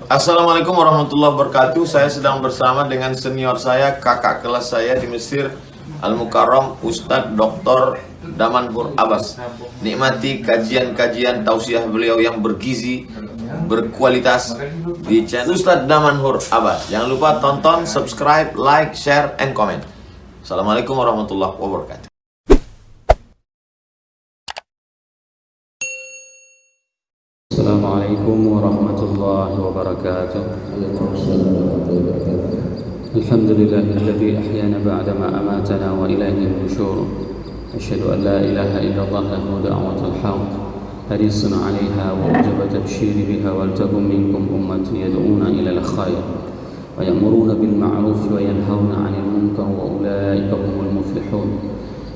Assalamualaikum warahmatullahi wabarakatuh. Saya sedang bersama dengan senior saya, kakak kelas saya di Mesir, Al-Mukarram, Ustadz Dr. Damanhur Abbas. Nikmati kajian-kajian tausiah beliau yang bergizi, berkualitas di channel Ustadz Damanhur Abbas. Jangan lupa tonton, subscribe, like, share, and comment. Assalamualaikum warahmatullahi wabarakatuh. Assalamualaikum warahmatullahi wabarakatuh. Alhamdulillahilladzi ahyana ba'dama amatana wa ilaihi nusyur. Asyhadu an la ilaha illallah lahu da'watul haqq. Harisun 'alaiha wa ujaba tabsyiri biha wal takum minkum ummatun yad'una ila al-khair wa ya'muruna bil ma'ruf wa yanhauna 'anil munkar wa ulaika humul muflihun.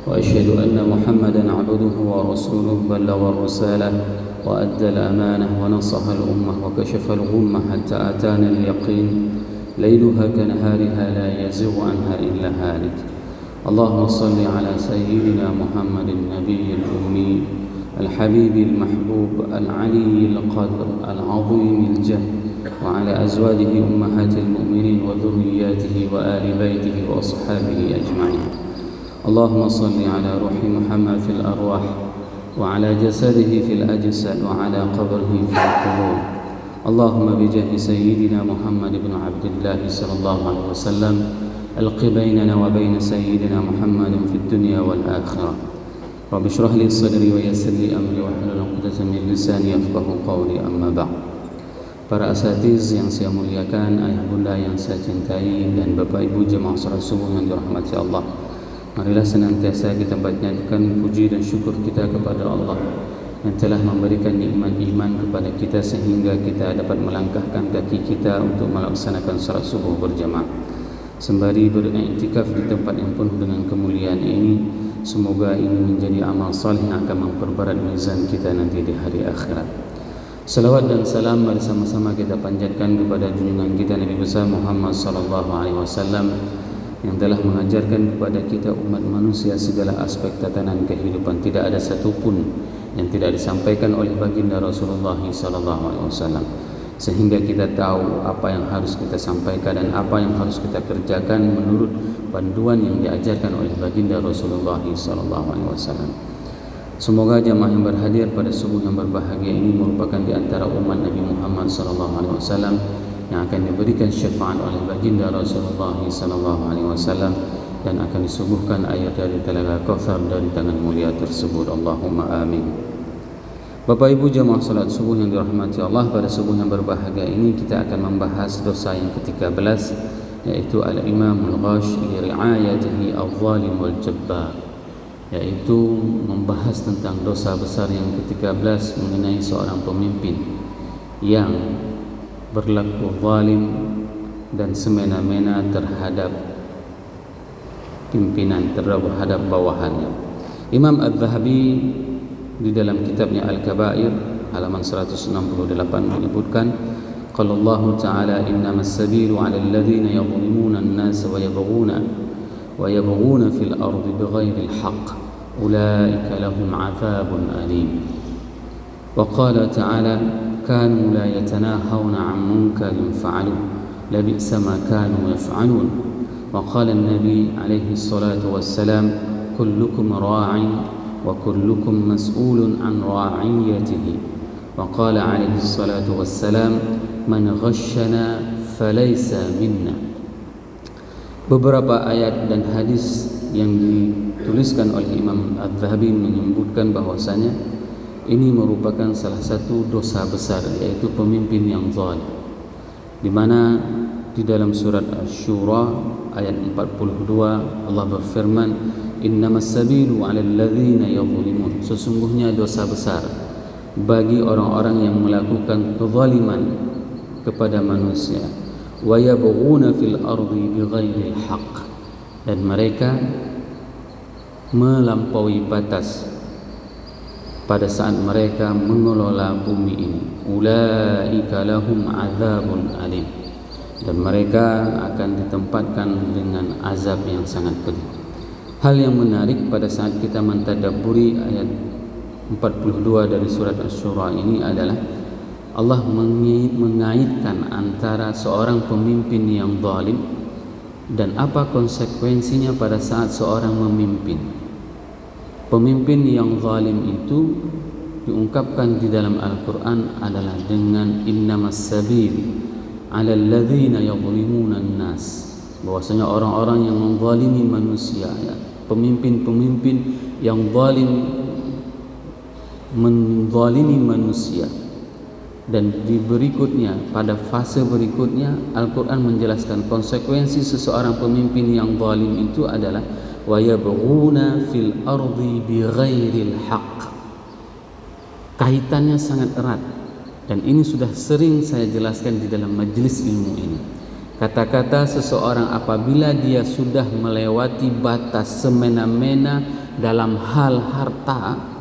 Wa asyhadu anna Muhammadan 'abduhu wa rasuluhu ballagha ar-risalah وأدى الأمانة ونصح الأمة وكشف الغمة حتى أتانا اليقين ليلها كنهارها لا يزغ عنها إلا هالك. اللهم صل على سيدنا محمد النبي الأمي الحبيب المحبوب العلي القدر العظيم الجهد وعلى أزواجه أمهات المؤمنين وذرياته وآل بيته وأصحابه أجمعين. اللهم صل على روح محمد في الأرواح وعلى جسده في الأجساد وعلى قبره في القبور. اللهم بجاه سيدنا محمد بن عبد الله صلى الله عليه وسلم ألق بيننا وبين سيدنا محمد في الدنيا والآخرة. رب اشرح لي صدري ويسر لي أمري واحلل عقدة من لساني يفقهوا قولي أما بعد. Para asatiz yang saya muliakan, ayah bunda yang saya cintai, dan bapak ibu jemaah salat subuh yang dirahmati Allah, marilah senantiasa kita panjatkan puji dan syukur kita kepada Allah yang telah memberikan nikmat iman kepada kita sehingga kita dapat melangkahkan kaki kita untuk melaksanakan salat subuh berjamaah. Sembari beriktikaf di tempat yang penuh dengan kemuliaan ini, semoga ini menjadi amal saleh yang akan memperberat mizan kita nanti di hari akhirat. Salawat dan salam bersama-sama kita panjatkan kepada junjungan kita Nabi besar Muhammad sallallahu alaihi wasallam yang telah mengajarkan kepada kita umat manusia segala aspek tatanan kehidupan. Tidak ada satupun yang tidak disampaikan oleh baginda Rasulullah sallallahu alaihi wasallam, sehingga kita tahu apa yang harus kita sampaikan dan apa yang harus kita kerjakan menurut panduan yang diajarkan oleh baginda Rasulullah sallallahu alaihi wasallam. Semoga jamaah yang berhadir pada subuh yang berbahagia ini merupakan di antara umat Nabi Muhammad sallallahu alaihi wasallam yang akan diberikan syafaat oleh baginda Rasulullah sallallahu alaihi wasallam dan akan disuguhkan air dari telaga Kautsar dari tangan mulia tersebut. Allahumma amin. Bapak ibu jamaah salat subuh yang dirahmati Allah, pada subuh yang berbahagia ini kita akan membahas dosa yang ke-13, yaitu al-imam al-ghash li ri'ayatihi al-zalim wal jabbar, yaitu membahas tentang dosa besar yang ke-13 mengenai seorang pemimpin yang berlaku zalim dan semena-mena terhadap pimpinan, terhadap bawahannya. Imam Adz-Dzahabi di dalam kitabnya Al-Kabair halaman 168 menyebutkan, qala Allah Ta'ala innamas sabilu 'alal ladzina yadhlimuna an-nasa wa yabghuna fil ardi bighairi al-haqq ulaika lahum 'adzabun alim. Wa qala Ta'ala كانوا لا يتناهون عن منكر فعلوا لبئس ما كانوا يفعلون. وقال النبي عليه الصلاة والسلام كلكم راع وكلكم مسؤول عن راعيته. وقال عليه الصلاة والسلام من غشنا فليس منا. Beberapa ayat dan hadis yang dituliskan oleh Imam Adz-Dzahabi menyebutkan bahwasanya ini merupakan salah satu dosa besar, yaitu pemimpin yang zalim, di mana di dalam surat Asy-Syura ayat 42 Allah berfirman, innamas sabilu 'alal ladzina yadhlimun, sesungguhnya dosa besar bagi orang-orang yang melakukan kezaliman kepada manusia, wa yabghuna fil ardi bighairi al-haqq, dan mereka melampaui batas pada saat mereka mengelola bumi ini. Ulaika lahum azabun alim, dan mereka akan ditempatkan dengan azab yang sangat pedih. Hal yang menarik pada saat kita mentadabburi ayat 42 dari surat Asy-Syura ini adalah Allah mengaitkan antara seorang pemimpin yang zalim dan apa konsekuensinya pada saat seorang memimpin. Pemimpin yang zalim itu diungkapkan di dalam Al-Quran adalah dengan innamas sabil 'alal ladzina yadhlimuna an-nas, bahwasanya orang-orang yang menzalimi manusia, ya, pemimpin-pemimpin yang zalim menzalimi manusia. Dan di berikutnya, pada fase berikutnya, Al-Quran menjelaskan konsekuensi seseorang pemimpin yang zalim itu adalah wa yabghuna fil ardi bighairil haqq. Kaitannya sangat erat, dan ini sudah sering saya jelaskan di dalam majelis ilmu ini. Kata-kata seseorang apabila dia sudah melewati batas semena-mena dalam hal harta,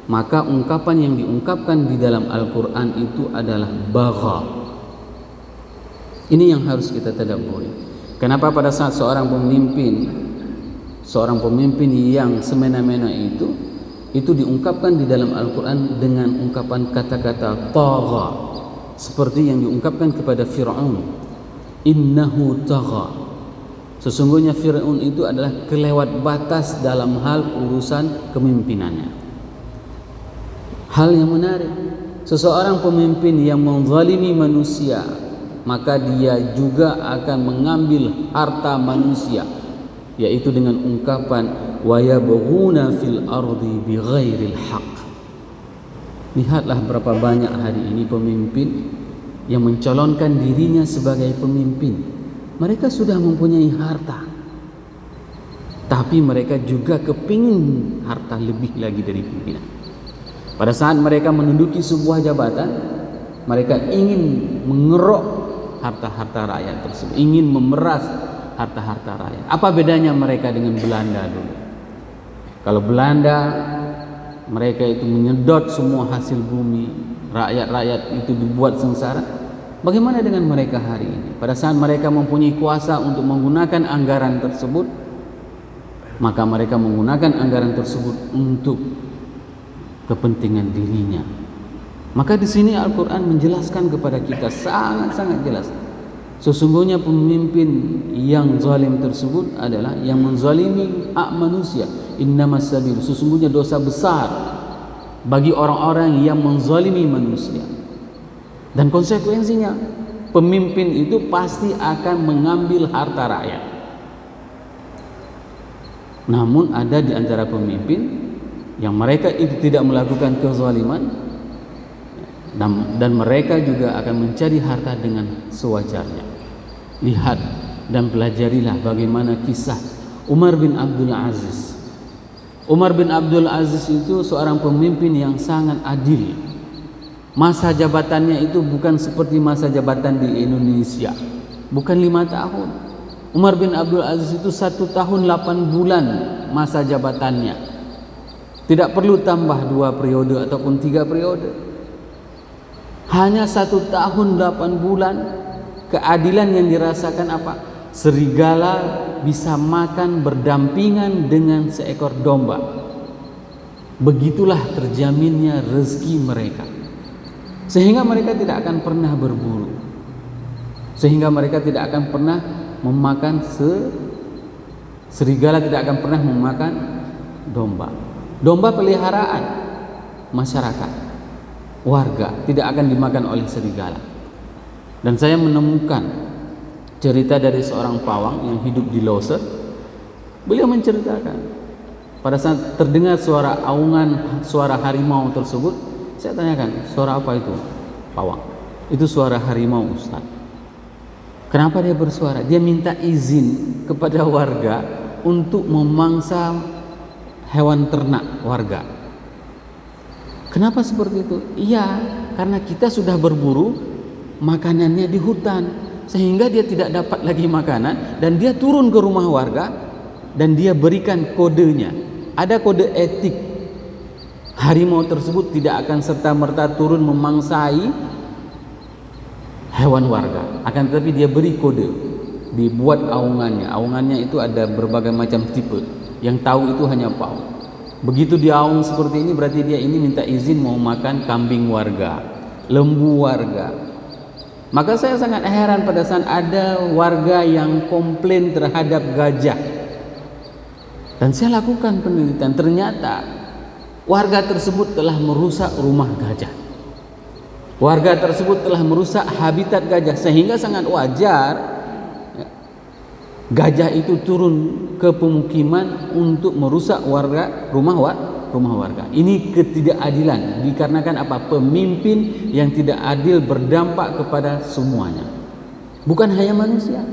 maka ungkapan yang diungkapkan di dalam Al-Quran itu adalah bagha. Ini yang harus kita tadabburi. Kenapa pada saat seorang pemimpin yang semena-mena itu diungkapkan di dalam Al-Quran dengan ungkapan kata-kata tagha, seperti yang diungkapkan kepada Fir'aun, innahu tagha. Sesungguhnya Fir'aun itu adalah kelewat batas dalam hal urusan kemimpinannya. Hal yang menarik, seseorang pemimpin yang menzalimi manusia, maka dia juga akan mengambil harta manusia, yaitu dengan ungkapan wa yabghuna fil ardi bighairil haqq. Lihatlah berapa banyak hari ini pemimpin yang mencalonkan dirinya sebagai pemimpin. Mereka sudah mempunyai harta, tapi mereka juga kepingin harta lebih lagi dari pimpinan. Pada saat mereka menduduki sebuah jabatan, mereka ingin mengeruk harta-harta rakyat tersebut, ingin memeras harta-harta rakyat. Apa bedanya mereka dengan Belanda dulu? Kalau Belanda, mereka itu menyedot semua hasil bumi, rakyat-rakyat itu dibuat sengsara. Bagaimana dengan mereka hari ini? Pada saat mereka mempunyai kuasa untuk menggunakan anggaran tersebut, maka mereka menggunakan anggaran tersebut untuk kepentingan dirinya. Maka di sini Al-Quran menjelaskan kepada kita sangat-sangat jelas, sesungguhnya pemimpin yang zalim tersebut adalah yang menzalimi hak manusia. Innamas sabil, sesungguhnya dosa besar bagi orang-orang yang menzalimi manusia. Dan konsekuensinya, pemimpin itu pasti akan mengambil harta rakyat. Namun ada di antara pemimpin yang mereka itu tidak melakukan kezaliman, dan mereka juga akan mencari harta dengan sewajarnya. Lihat dan pelajarilah bagaimana kisah Umar bin Abdul Aziz. Umar bin Abdul Aziz itu seorang pemimpin yang sangat adil. Masa jabatannya itu bukan seperti masa jabatan di Indonesia, bukan 5 tahun. Umar bin Abdul Aziz itu 1 tahun 8 bulan masa jabatannya. Tidak perlu tambah 2 periode ataupun 3 periode. Hanya 1 tahun 8 bulan. Keadilan yang dirasakan apa? Serigala bisa makan berdampingan dengan seekor domba. Begitulah terjaminnya rezeki mereka. Sehingga mereka tidak akan pernah berburu. Sehingga mereka tidak akan pernah memakan serigala tidak akan pernah memakan domba. Domba peliharaan masyarakat, warga, tidak akan dimakan oleh serigala. Dan saya menemukan cerita dari seorang pawang yang hidup di Loser. Beliau menceritakan, pada saat terdengar suara aungan, suara harimau tersebut, saya tanyakan, suara apa itu? Pawang. Itu suara harimau, Ustaz. Kenapa dia bersuara? Dia minta izin kepada warga untuk memangsa hewan ternak warga. Kenapa seperti itu? Iya, karena kita sudah berburu makanannya di hutan, sehingga dia tidak dapat lagi makanan, dan dia turun ke rumah warga dan dia berikan kodenya. Ada kode etik. Harimau tersebut tidak akan serta-merta turun memangsai hewan warga, akan tetapi dia beri kode, dibuat aungannya. Aungannya itu ada berbagai macam tipe. Yang tahu itu hanya pawang. Begitu dia aung seperti ini, berarti dia ini minta izin mau makan kambing warga. lembu warga. Maka saya sangat heran pada saat ada warga yang komplain terhadap gajah. Dan saya lakukan penelitian, ternyata warga tersebut telah merusak rumah gajah. Warga tersebut telah merusak habitat gajah, sehingga sangat wajar gajah itu turun ke pemukiman untuk merusak rumah warga. Ini ketidakadilan, dikarenakan apa? Pemimpin yang tidak adil berdampak kepada semuanya. Bukan hanya manusia,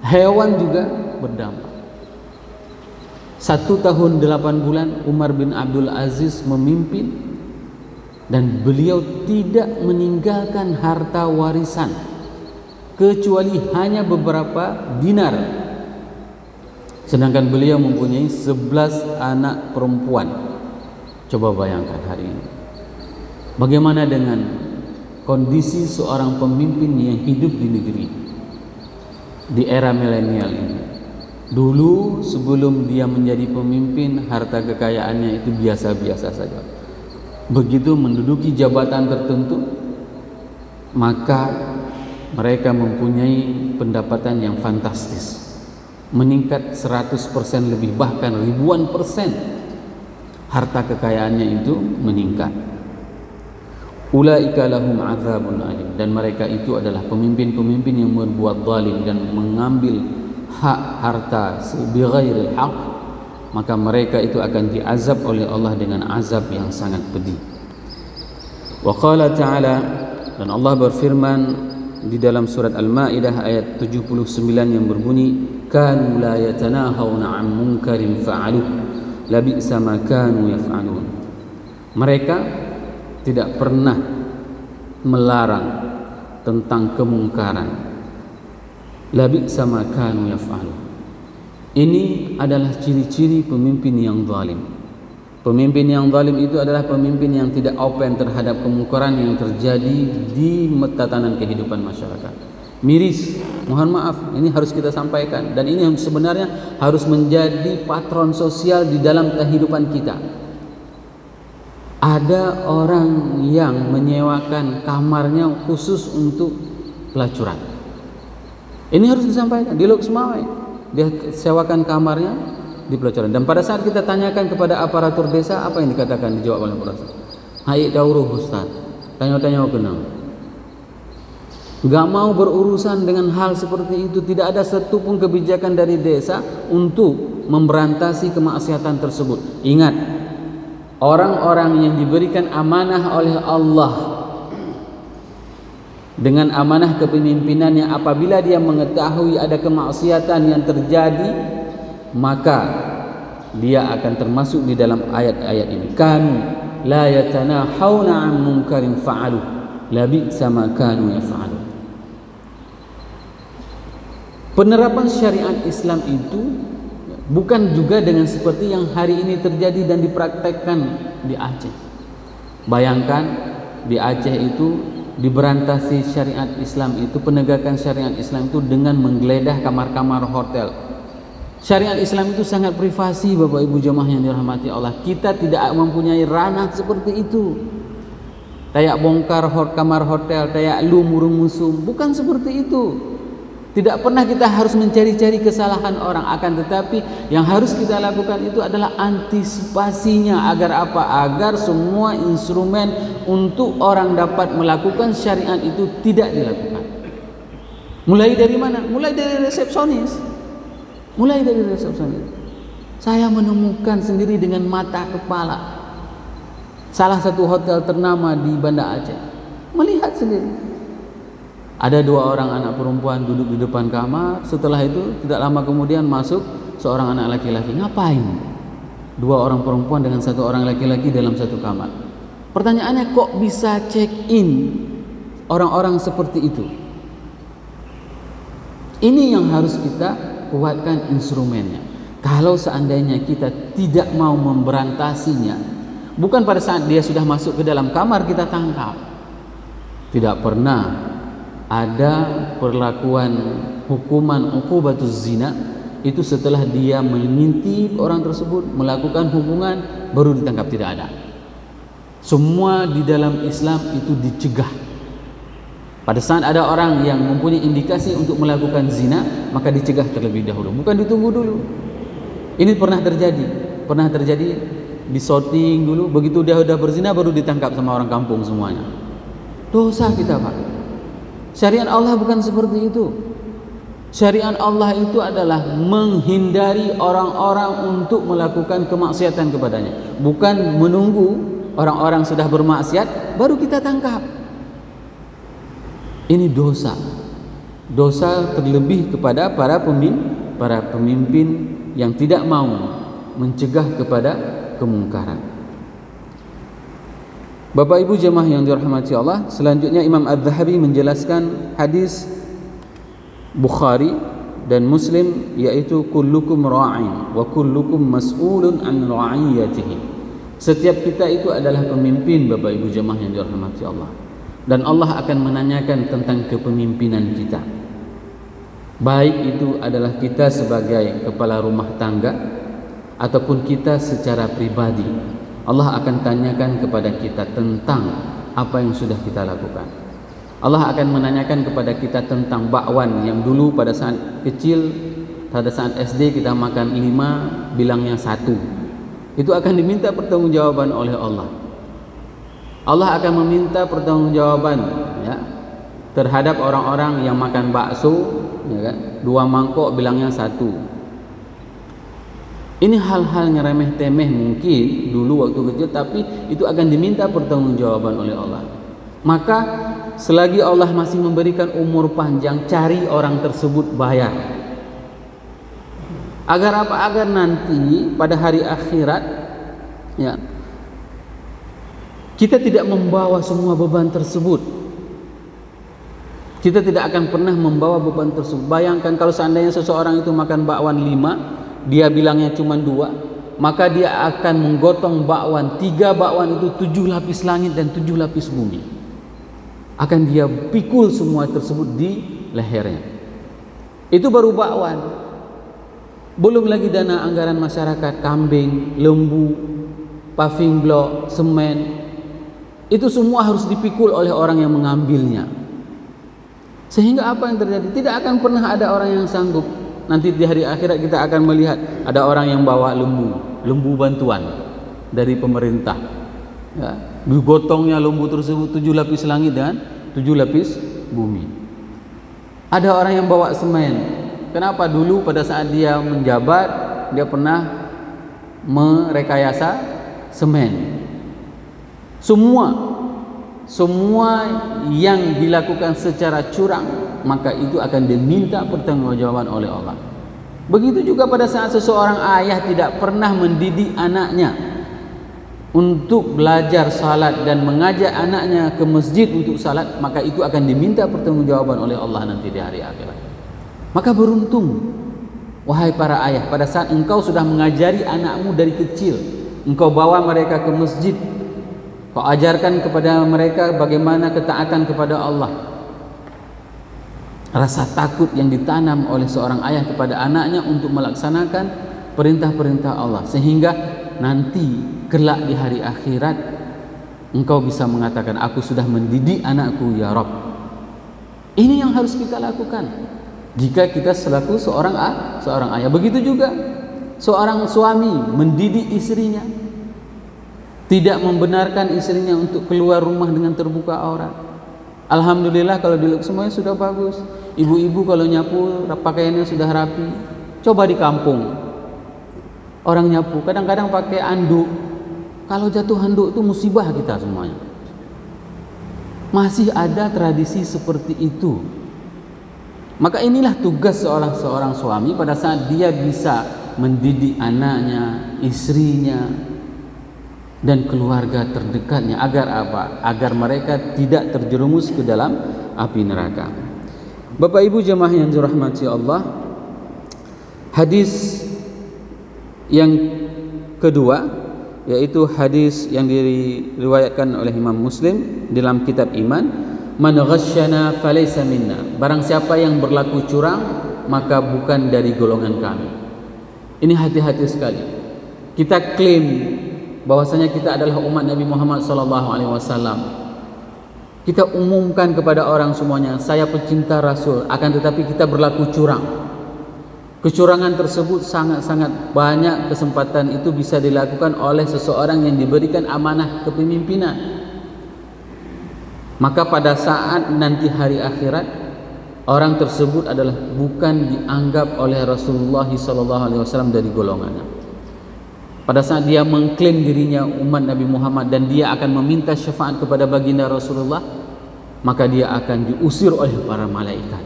hewan juga berdampak. 1 tahun 8 bulan Umar bin Abdul Aziz memimpin, dan beliau tidak meninggalkan harta warisan kecuali hanya beberapa dinar. Sedangkan beliau mempunyai 11 anak perempuan. Coba bayangkan hari ini. Bagaimana dengan kondisi seorang pemimpin yang hidup di negeri di era milenial ini? Dulu sebelum dia menjadi pemimpin, harta kekayaannya itu biasa-biasa saja. Begitu menduduki jabatan tertentu, maka mereka mempunyai pendapatan yang fantastis, meningkat 100% lebih, bahkan ribuan persen harta kekayaannya itu meningkat. Ulaika lahum azabun alim, dan mereka itu adalah pemimpin-pemimpin yang berbuat zalim dan mengambil hak harta bighairil haq, maka mereka itu akan diazab oleh Allah dengan azab yang sangat pedih. Wa qala ta'ala, dan Allah berfirman di dalam surat Al-Maidah ayat 79 yang berbunyi, kanu la yatanahawna 'an munkarin fa'aluh labi'sa ma kanu yaf'alun. Mereka tidak pernah melarang tentang kemungkaran, labi'sa ma kanu yaf'alun. Ini adalah ciri-ciri pemimpin yang zalim. Pemimpin yang zalim itu adalah pemimpin yang tidak open terhadap kemungkaran yang terjadi di tatanan kehidupan masyarakat. Miris, mohon maaf, ini harus kita sampaikan, dan ini sebenarnya harus menjadi patron sosial di dalam kehidupan kita. Ada orang yang menyewakan kamarnya khusus untuk pelacuran. Ini harus disampaikan di Lok Semawai. Dia sewakan kamarnya di pelacuran. Dan pada saat kita tanyakan kepada aparatur desa, apa yang dikatakan? Dijawab oleh aparatur. Hai dauruh Ustaz, tanya-tanya kenal. Gak mau berurusan dengan hal seperti itu. Tidak ada satupun kebijakan dari desa untuk memberantasi kemaksiatan tersebut. Ingat, orang-orang yang diberikan amanah oleh Allah dengan amanah kepemimpinannya, apabila dia mengetahui ada kemaksiatan yang terjadi, maka dia akan termasuk di dalam ayat-ayat ini. Kanu la yatanahawna 'an munkarin fa'alu labi'sa ma kanu yaf'alun. Penerapan syariat Islam itu bukan juga dengan seperti yang hari ini terjadi dan dipraktekkan di Aceh. Bayangkan di Aceh itu diberantasi syariat Islam itu, penegakan syariat Islam itu dengan menggeledah kamar-kamar hotel. Syariat Islam itu sangat privasi, Bapak Ibu jemaah yang dirahmati Allah. Kita tidak mempunyai ranah seperti itu. Kayak bongkar kamar hotel, kayak lumur musum, bukan seperti itu. Tidak pernah kita harus mencari-cari kesalahan orang, akan tetapi yang harus kita lakukan itu adalah antisipasinya. Agar apa? Agar semua instrumen untuk orang dapat melakukan syariat itu tidak dilakukan. Mulai dari mana? Mulai dari resepsionis. Saya menemukan sendiri dengan mata kepala salah satu hotel ternama di Banda Aceh. Melihat sendiri. Ada 2 orang anak perempuan duduk di depan kamar. Setelah itu tidak lama kemudian masuk seorang anak laki-laki. Ngapain 2 orang perempuan dengan 1 orang laki-laki dalam satu kamar? Pertanyaannya, kok bisa check in orang-orang seperti itu? Ini yang harus kita kuatkan instrumennya. Kalau seandainya kita tidak mau memberantasinya, bukan pada saat dia sudah masuk ke dalam kamar kita tangkap. Tidak pernah ada perlakuan hukuman uqubatuz zina itu setelah dia mengintip orang tersebut, melakukan hubungan, baru ditangkap. Tidak ada. Semua di dalam Islam itu dicegah. Pada saat ada orang yang mempunyai indikasi untuk melakukan zina, maka dicegah terlebih dahulu, bukan ditunggu dulu. Ini pernah terjadi di shooting dulu, begitu dia sudah berzina baru ditangkap sama orang kampung semuanya. Dosa kita, Pak. Syariat Allah bukan seperti itu. Syariat Allah itu adalah menghindari orang-orang untuk melakukan kemaksiatan kepadanya, bukan menunggu orang-orang sudah bermaksiat baru kita tangkap. Ini dosa terlebih kepada para pemimpin yang tidak mau mencegah kepada kemungkaran. Bapak Ibu jemaah yang dirahmati Allah, selanjutnya Imam Az-Zahabi menjelaskan hadis Bukhari dan Muslim, yaitu kullukum ra'in wa kullukum mas'ulun an ra'iyatihi. Setiap kita itu adalah pemimpin, Bapak Ibu jemaah yang dirahmati Allah, dan Allah akan menanyakan tentang kepemimpinan kita, baik itu adalah kita sebagai kepala rumah tangga ataupun kita secara pribadi. Allah akan tanyakan kepada kita tentang apa yang sudah kita lakukan. Allah akan menanyakan kepada kita tentang bakwan yang dulu pada saat kecil, pada saat SD kita makan 5 bilangnya 1. Itu akan diminta pertanggungjawaban oleh Allah. Allah akan meminta pertanggungjawaban, ya, terhadap orang-orang yang makan bakso, ya kan, 2 mangkok bilangnya 1. Ini hal-hal yang remeh-temeh mungkin dulu waktu kecil, tapi itu akan diminta pertanggungjawaban oleh Allah. Maka selagi Allah masih memberikan umur panjang, cari orang tersebut bayar. Agar apa? Agar nanti pada hari akhirat, ya, kita tidak membawa semua beban tersebut. Kita tidak akan pernah membawa beban tersebut. Bayangkan kalau seandainya seseorang itu makan bakwan 5, dia bilangnya cuma 2, maka dia akan menggotong bakwan 3 bakwan itu 7 lapis langit dan 7 lapis bumi. Akan dia pikul semua tersebut di lehernya. Itu baru bakwan. Belum lagi dana anggaran masyarakat, kambing, lembu, paving block, semen. Itu semua harus dipikul oleh orang yang mengambilnya. Sehingga apa yang terjadi? Tidak akan pernah ada orang yang sanggup. Nanti di hari akhirat kita akan melihat ada orang yang bawa lembu bantuan dari pemerintah, ya, digotongnya lembu tersebut 7 lapis langit dan 7 lapis bumi. Ada orang yang bawa semen. Kenapa? Dulu pada saat dia menjabat, dia pernah merekayasa semen. Semua yang dilakukan secara curang, maka itu akan diminta pertanggungjawaban oleh Allah. Begitu juga pada saat seseorang ayah tidak pernah mendidik anaknya untuk belajar salat dan mengajak anaknya ke masjid untuk salat, maka itu akan diminta pertanggungjawaban oleh Allah nanti di hari akhirat. Maka beruntung wahai para ayah, pada saat engkau sudah mengajari anakmu dari kecil, engkau bawa mereka ke masjid, kau ajarkan kepada mereka bagaimana ketaatan kepada Allah. Rasa takut yang ditanam oleh seorang ayah kepada anaknya untuk melaksanakan perintah-perintah Allah, sehingga nanti kelak di hari akhirat engkau bisa mengatakan, aku sudah mendidik anakku ya Rabb. Ini yang harus kita lakukan jika kita selaku seorang ayah. Begitu juga seorang suami mendidik istrinya, tidak membenarkan istrinya untuk keluar rumah dengan terbuka aurat. Alhamdulillah kalau dulu semuanya sudah bagus. Ibu-ibu kalau nyapu pakaiannya sudah rapi. Coba di kampung, orang nyapu kadang-kadang pakai anduk. Kalau jatuh handuk itu musibah kita semuanya. Masih ada tradisi seperti itu. Maka inilah tugas seorang suami pada saat dia bisa mendidik anaknya, istrinya, dan keluarga terdekatnya. Agar apa? Agar mereka tidak terjerumus ke dalam api neraka. Bapak Ibu jemaah yang dirahmati Allah, hadis yang kedua, yaitu hadis yang diriwayatkan oleh Imam Muslim dalam kitab Iman, man ghasyana falaysa minna. Barang siapa yang berlaku curang, maka bukan dari golongan kami. Ini hati-hati sekali. Kita klaim bahwasanya kita adalah umat Nabi Muhammad SAW, Kita umumkan kepada orang semuanya, saya pecinta Rasul, akan tetapi kita berlaku curang. Kecurangan tersebut sangat-sangat banyak kesempatan itu bisa dilakukan oleh seseorang yang diberikan amanah kepemimpinan. Maka pada saat nanti hari akhirat, orang tersebut adalah bukan dianggap oleh Rasulullah SAW dari golongannya. Pada saat dia mengklaim dirinya umat Nabi Muhammad dan dia akan meminta syafaat kepada baginda Rasulullah, maka dia akan diusir oleh para malaikat.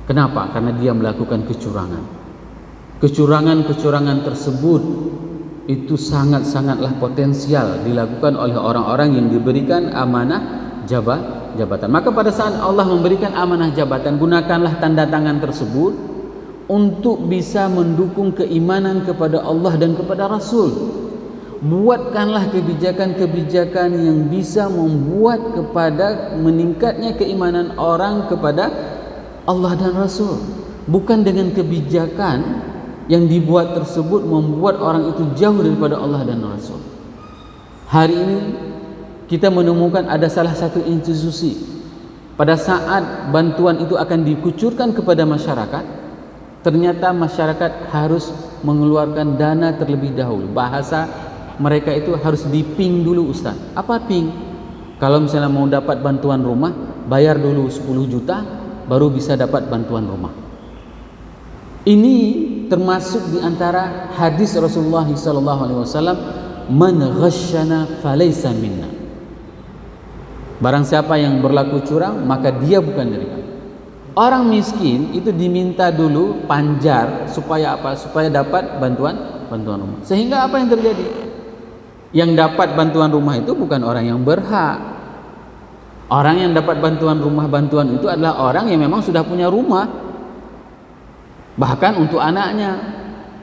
Kenapa? Karena dia melakukan kecurangan. Kecurangan tersebut itu sangat-sangatlah potensial dilakukan oleh orang-orang yang diberikan amanah jabatan. Maka pada saat Allah memberikan amanah jabatan, gunakanlah tanda tangan tersebut untuk bisa mendukung keimanan kepada Allah dan kepada Rasul. Buatkanlah kebijakan-kebijakan yang bisa membuat kepada meningkatnya keimanan orang kepada Allah dan Rasul. Bukan dengan kebijakan yang dibuat tersebut membuat orang itu jauh daripada Allah dan Rasul. Hari ini kita menemukan ada salah satu institusi, pada saat bantuan itu akan dikucurkan kepada masyarakat, ternyata masyarakat harus mengeluarkan dana terlebih dahulu. Bahasa mereka itu harus diping dulu, Ustaz. Apa ping? Kalau misalnya mau dapat bantuan rumah, bayar dulu 10 juta baru bisa dapat bantuan rumah. Ini termasuk di antara hadis Rasulullah SAW, man ghasyana falaysa minna. Barang siapa yang berlaku curang, maka dia bukan dari kami. Orang miskin itu diminta dulu panjar supaya apa? Supaya dapat bantuan rumah. Sehingga apa yang terjadi? Yang dapat bantuan rumah itu bukan orang yang berhak. Orang yang dapat bantuan itu adalah orang yang memang sudah punya rumah. Bahkan untuk anaknya,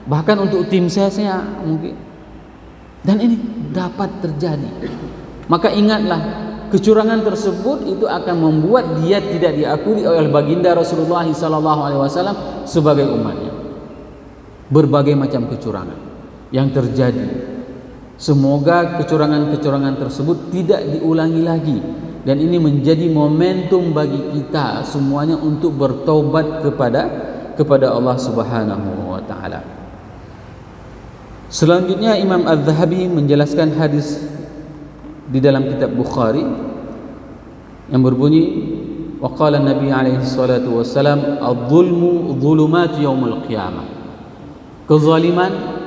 bahkan untuk tim sesnya mungkin. Dan ini dapat terjadi. Maka ingatlah, kecurangan tersebut itu akan membuat dia tidak diakui oleh baginda Rasulullah SAW sebagai umatnya. Berbagai macam kecurangan yang terjadi. Semoga kecurangan-kecurangan tersebut tidak diulangi lagi, dan ini menjadi momentum bagi kita semuanya untuk bertaubat kepada Allah Subhanahu wa taala. Selanjutnya Imam Az-Zahabi menjelaskan hadis di dalam kitab Bukhari yang berbunyi, wa qala Nabi alaihi salatu wassalam, adh-dhulmu dhulumat yaumil qiyamah. Kezaliman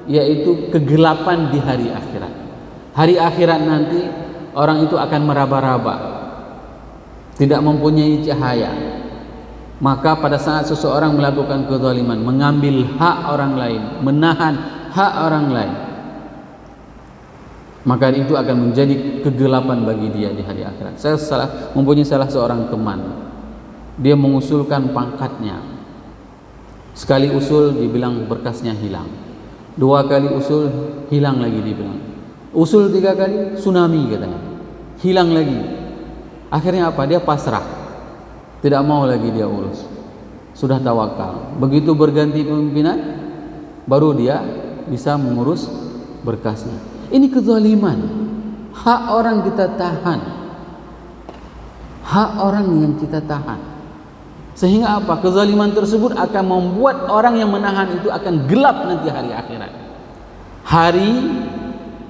yaitu kegelapan di hari akhirat. Hari akhirat nanti orang itu akan meraba-raba, tidak mempunyai cahaya. Maka pada saat seseorang melakukan kezaliman, mengambil hak orang lain, menahan hak orang lain, maka itu akan menjadi kegelapan bagi dia di hari akhirat. Saya mempunyai salah seorang teman, dia mengusulkan pangkatnya. Sekali usul dibilang berkasnya hilang, 2 kali usul hilang lagi dibilang, usul 3 kali tsunami katanya, hilang lagi. Akhirnya apa? Dia pasrah, tidak mau lagi dia urus, sudah tawakal. Begitu berganti pemimpinan, baru dia bisa mengurus berkasnya. Ini kezaliman. Hak orang kita tahan, hak orang yang kita tahan. Sehingga apa? Kezaliman tersebut akan membuat orang yang menahan itu akan gelap nanti hari akhirat. Hari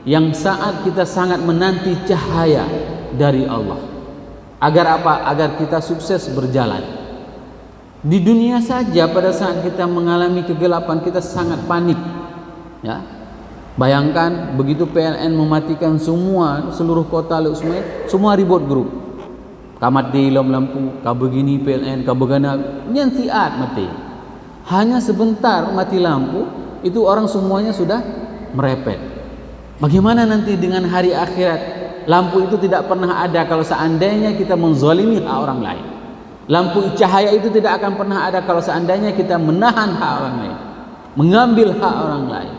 yang saat kita sangat menanti cahaya dari Allah. Agar apa? Agar kita sukses berjalan. Di dunia saja pada saat kita mengalami kegelapan kita sangat panik. Ya. Bayangkan begitu PLN mematikan seluruh kota semua ribut grup. Kamat di lampu, ka begini PLN, ka begana, nyan siat mati. Hanya sebentar mati lampu, itu orang semuanya sudah merepet. Bagaimana nanti dengan hari akhirat? Lampu itu tidak pernah ada kalau seandainya kita menzalimi hak orang lain. Lampu cahaya itu tidak akan pernah ada kalau seandainya kita menahan hak orang lain, mengambil hak orang lain.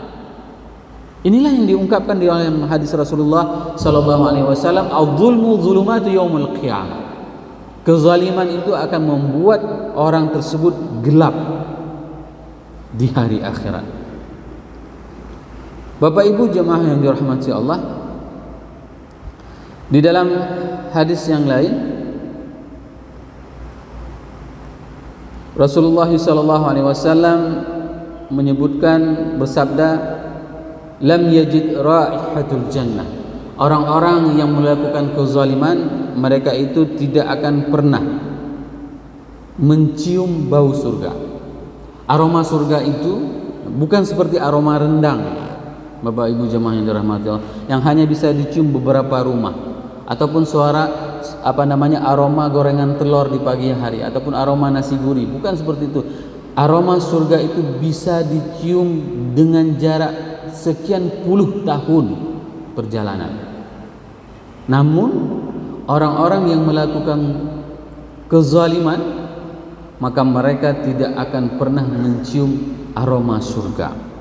Inilah yang diungkapkan di dalam hadis Rasulullah SAW, "Adh-dhulmu dhulumatu yaumil qiyamah." Kezaliman itu akan membuat orang tersebut gelap di hari akhirat. Bapak Ibu jemaah yang dirahmati Allah, Di dalam hadis yang lain, Rasulullah SAW menyebutkan, bersabda, lam yajid raihatul jannah. Orang-orang yang melakukan kezaliman, mereka itu tidak akan pernah mencium bau surga. Aroma surga itu bukan seperti aroma rendang, Bapak Ibu jemaah yang dirahmati Allah, yang hanya bisa dicium beberapa rumah, ataupun suara aroma gorengan telur di pagi hari, ataupun aroma nasi gurih. Bukan seperti itu. Aroma surga itu bisa dicium dengan jarak sekian puluh tahun perjalanan. Namun orang-orang yang melakukan kezaliman, maka mereka tidak akan pernah mencium aroma surga.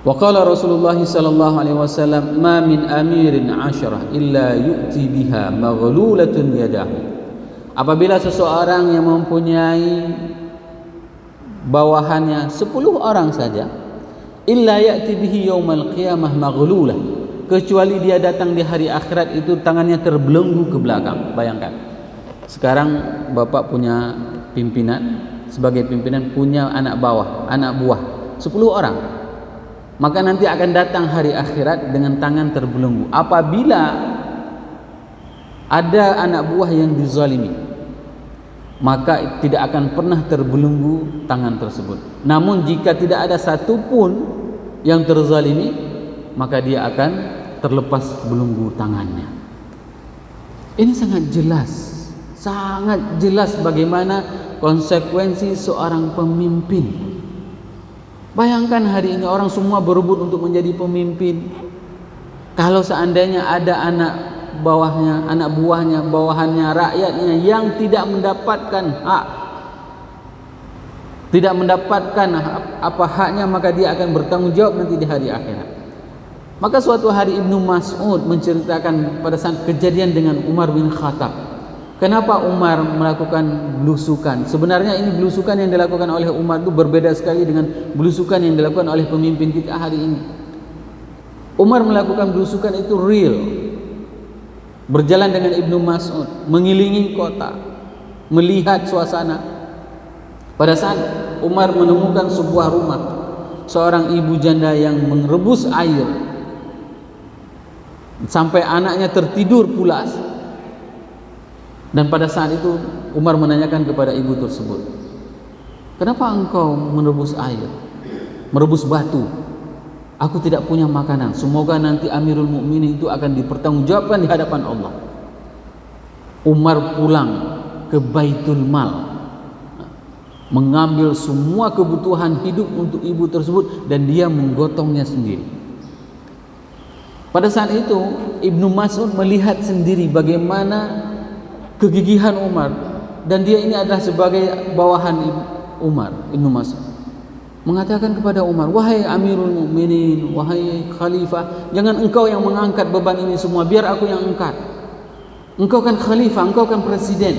Wa qala Rasulullah sallallahu alaihi wasallam, ma min amirin 'asharah illa yu'ti biha maghlulatun yadahu. Apabila seseorang yang mempunyai bawahannya 10 orang saja, illa ya'ti bihi yaumal qiyamah maghlulah, kecuali dia datang di hari akhirat itu tangannya terbelenggu ke belakang. Bayangkan, sekarang Bapak punya pimpinan, sebagai pimpinan punya anak buah 10 orang, maka nanti akan datang hari akhirat dengan tangan terbelenggu. Apabila ada anak buah yang dizalimi, maka tidak akan pernah terbelenggu tangan tersebut. Namun jika tidak ada satupun yang terzalimi, maka dia akan terlepas belenggu tangannya. Ini sangat jelas bagaimana konsekuensi seorang pemimpin. Bayangkan hari ini orang semua berebut untuk menjadi pemimpin. Kalau seandainya ada anak buahnya, bawahannya, rakyatnya yang tidak mendapatkan hak, tidak mendapatkan apa haknya, maka dia akan bertanggung jawab nanti di hari akhirat. Maka suatu hari Ibnu Mas'ud menceritakan pada saat kejadian dengan Umar bin Khattab. Kenapa Umar melakukan belusukan? Sebenarnya ini belusukan yang dilakukan oleh Umar itu berbeda sekali dengan belusukan yang dilakukan oleh pemimpin kita hari ini. Umar melakukan belusukan itu real, berjalan dengan Ibnu Mas'ud, mengilingi kota, melihat suasana. Pada saat Umar menemukan sebuah rumah, seorang ibu janda yang merebus air sampai anaknya tertidur pulas. Dan pada saat itu Umar menanyakan kepada ibu tersebut, kenapa engkau merebus air, merebus batu? Aku tidak punya makanan. Semoga nanti Amirul Mukminin itu akan dipertanggungjawabkan di hadapan Allah. Umar pulang ke Baitul Mal, mengambil semua kebutuhan hidup untuk ibu tersebut, dan dia menggotongnya sendiri. Pada saat itu Ibnu Mas'ud melihat sendiri bagaimana kegigihan Umar, dan dia ini adalah sebagai bawahan Umar. Ibnu Mas'ud mengatakan kepada Umar, wahai Amirul Mukminin, wahai Khalifah, jangan engkau yang mengangkat beban ini semua, biar aku yang angkat. Engkau kan Khalifah, engkau kan Presiden.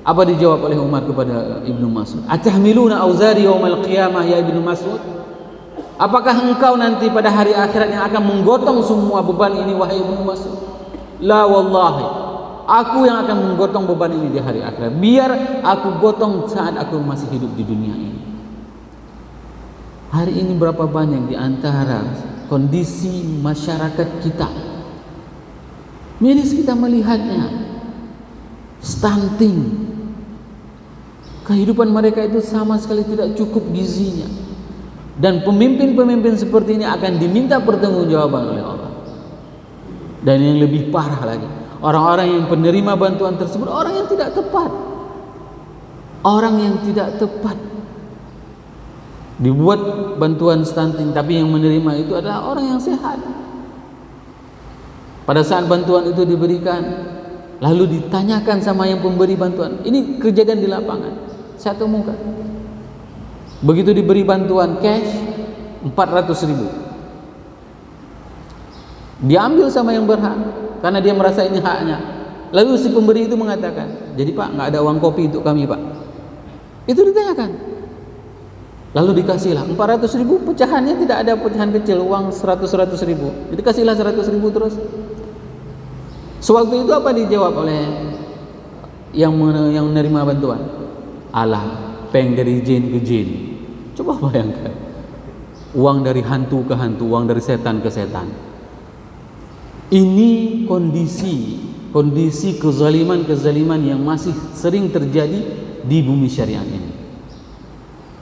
Apa dijawab oleh Umar kepada Ibnu Mas'ud? Atahmiluna auzari yaumal qiyamah ya Ibnu Mas'ud? Apakah engkau nanti pada hari akhirat yang akan menggotong semua beban ini, wahai Ibnu Mas'ud? La wallahi, aku yang akan menggotong beban ini di hari akhirat. Biar aku gotong saat aku masih hidup di dunia ini. Hari ini berapa banyak di antara kondisi masyarakat kita, miris kita melihatnya, stunting. Kehidupan mereka itu sama sekali tidak cukup gizinya. Dan pemimpin-pemimpin seperti ini akan diminta pertanggungjawaban oleh Allah. Dan yang lebih parah lagi, orang-orang yang penerima bantuan tersebut orang yang tidak tepat. Orang yang tidak tepat. Dibuat bantuan stunting, tapi yang menerima itu adalah orang yang sehat. Pada saat bantuan itu diberikan, lalu ditanyakan sama yang pemberi bantuan. Ini kejadian di lapangan, saya temukan. Begitu diberi bantuan cash 400.000, diambil sama yang berhak karena dia merasa ini haknya. Lalu si pemberi itu mengatakan, jadi Pak, nggak ada uang kopi untuk kami Pak. Itu ditanyakan. Lalu dikasihlah 400.000, pecahannya tidak ada pecahan kecil, uang 100 ribu, dikasihlah 100.000 terus. Sewaktu itu apa dijawab oleh yang menerima bantuan? Alah, peng dari jin ke jin. Coba bayangkan, uang dari hantu ke hantu, uang dari setan ke setan. Ini kondisi kezaliman yang masih sering terjadi di bumi syariah ini.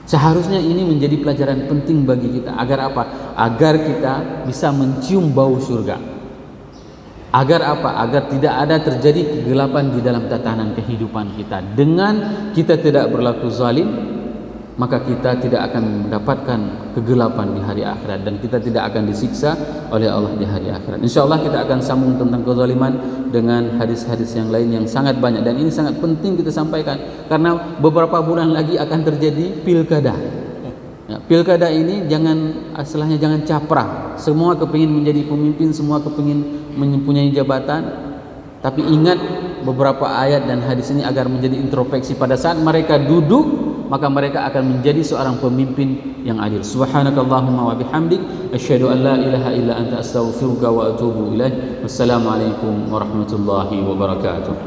Seharusnya ini menjadi pelajaran penting bagi kita. Agar apa? Agar kita bisa mencium bau surga. Agar apa? Agar tidak ada terjadi kegelapan di dalam tatanan kehidupan kita. Dengan kita tidak berlaku zalim, maka kita tidak akan mendapatkan kegelapan di hari akhirat, dan kita tidak akan disiksa oleh Allah di hari akhirat. InsyaAllah kita akan sambung tentang kezaliman dengan hadis-hadis yang lain yang sangat banyak, dan ini sangat penting kita sampaikan karena beberapa bulan lagi akan terjadi pilkada. Ya, pilkada ini jangan caprah. Semua kepingin menjadi pemimpin, semua kepingin mempunyai jabatan, tapi ingat beberapa ayat dan hadis ini agar menjadi introspeksi. Pada saat mereka duduk, maka mereka akan menjadi seorang pemimpin yang adil. Subhanakallahumma wa bihamdik, asyhadu an la ilaha illa anta, astaghfiruka wa atubu ilaik. Wassalamualaikum warahmatullahi wabarakatuh.